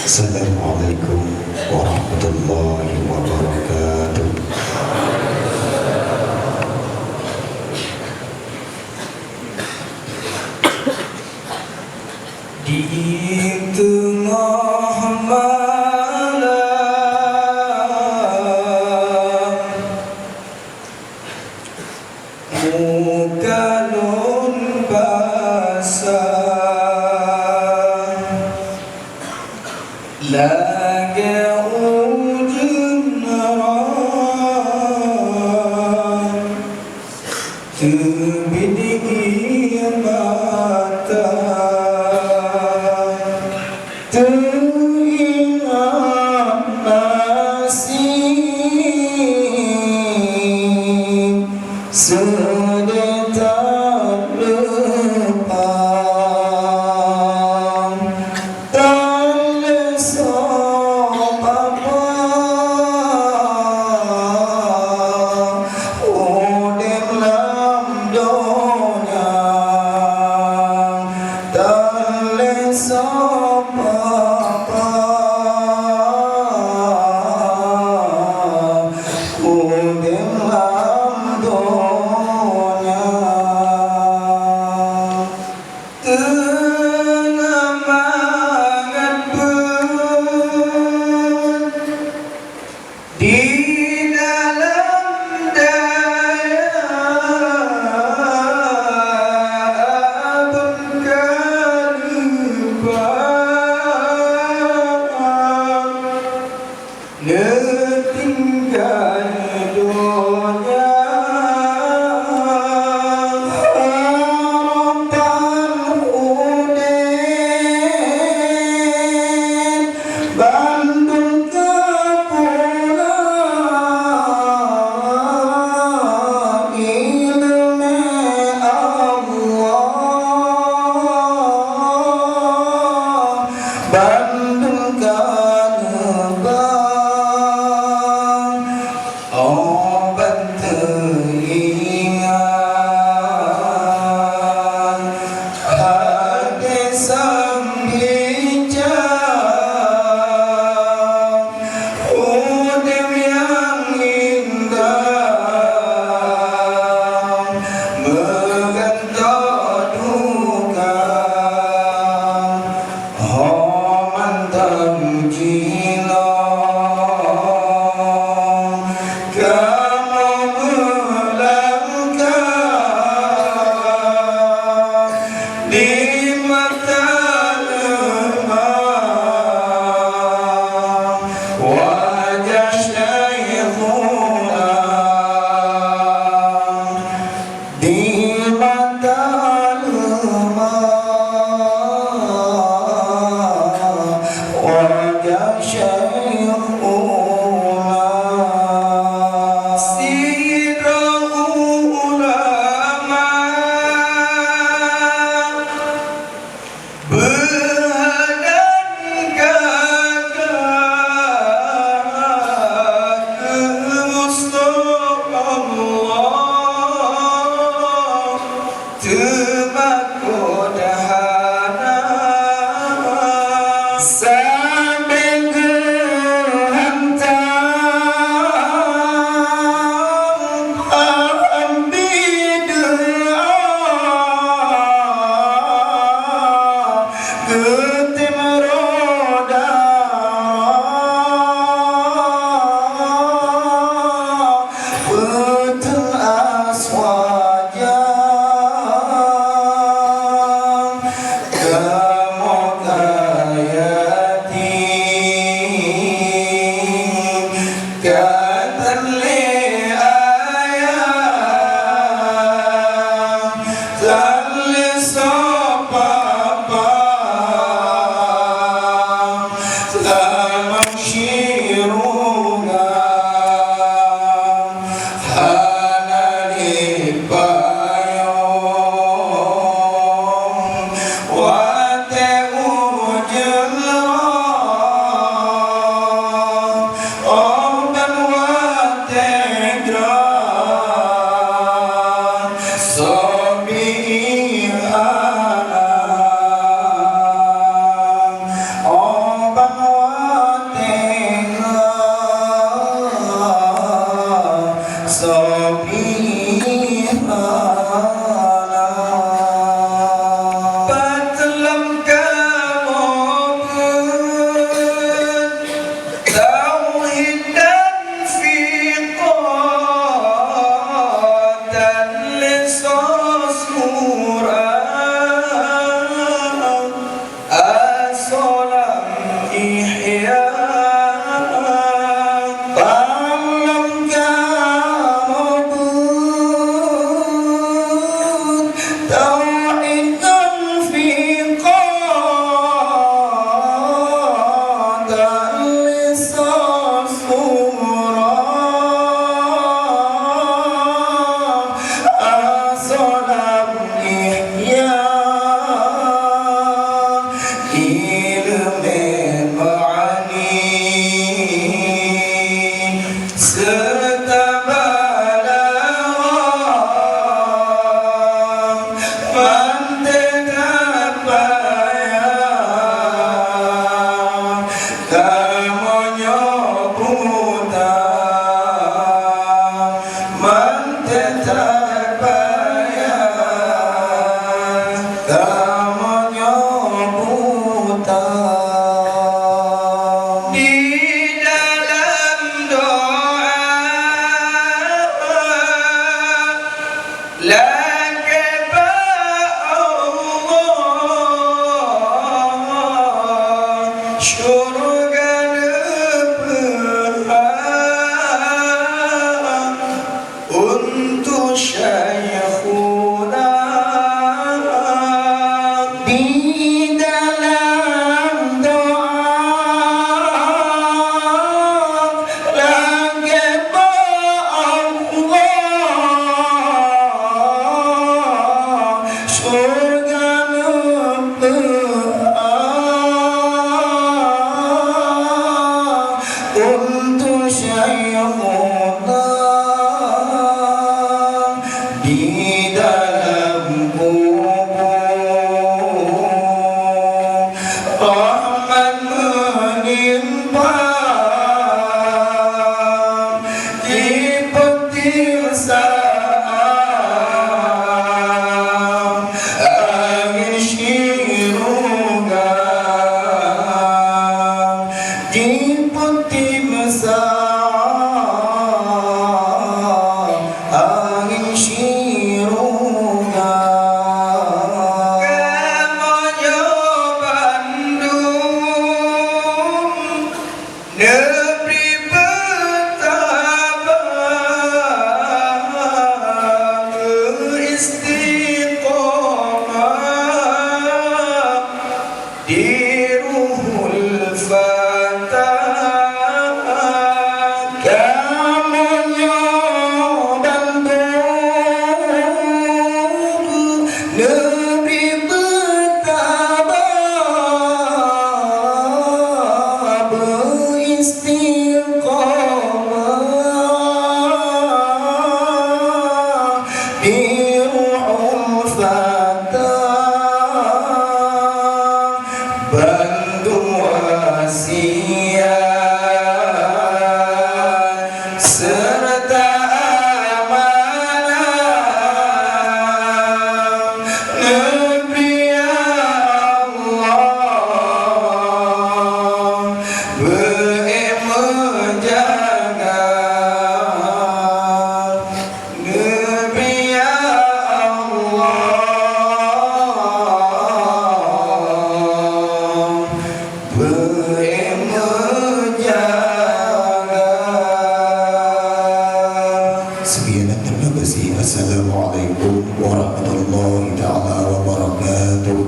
Assalamualaikum warahmatullahi wabarakatuh. Di tengah malam muka nun basah lagi hujan terbit mata teringat masih sedetak lupa tak lesok apa udip lam dunia tak lesok apa udip lam dunia tengah mangat pun di dalam daya berkalibat netinggal dunia harapan udin Bandung kepulang ilmu Allah Bandung kanebang obat teringat hati sang bijak udip yang indah mengentok duka mantan jilang kamu melangkah di mata lemah wajah syekhuna di mata lemah wajah syekhuna sirah ulama berhadan gagah ke Mustafa Allah tebak dahana sampai ke hantam bid'ah getim roda betul aswajang kamu kayati katerli ayam tak lesok apa di dalam doa lagi Allah surga untuk Syekhuna di dalam kubur rahmat menimpa di petir saat angin syirunga di petir saat angin syirunga kemoyo Bandung negeri betapa beristiqomah di ruhul fatah kemoyo Bandung negeri betapa beristiqomah di ruhul fatah Bandung Asia serta amanah negeri Allah menjaga negeri Allah Sekian terima kasih. Assalamualaikum warahmatullahi taala wabarakatuh.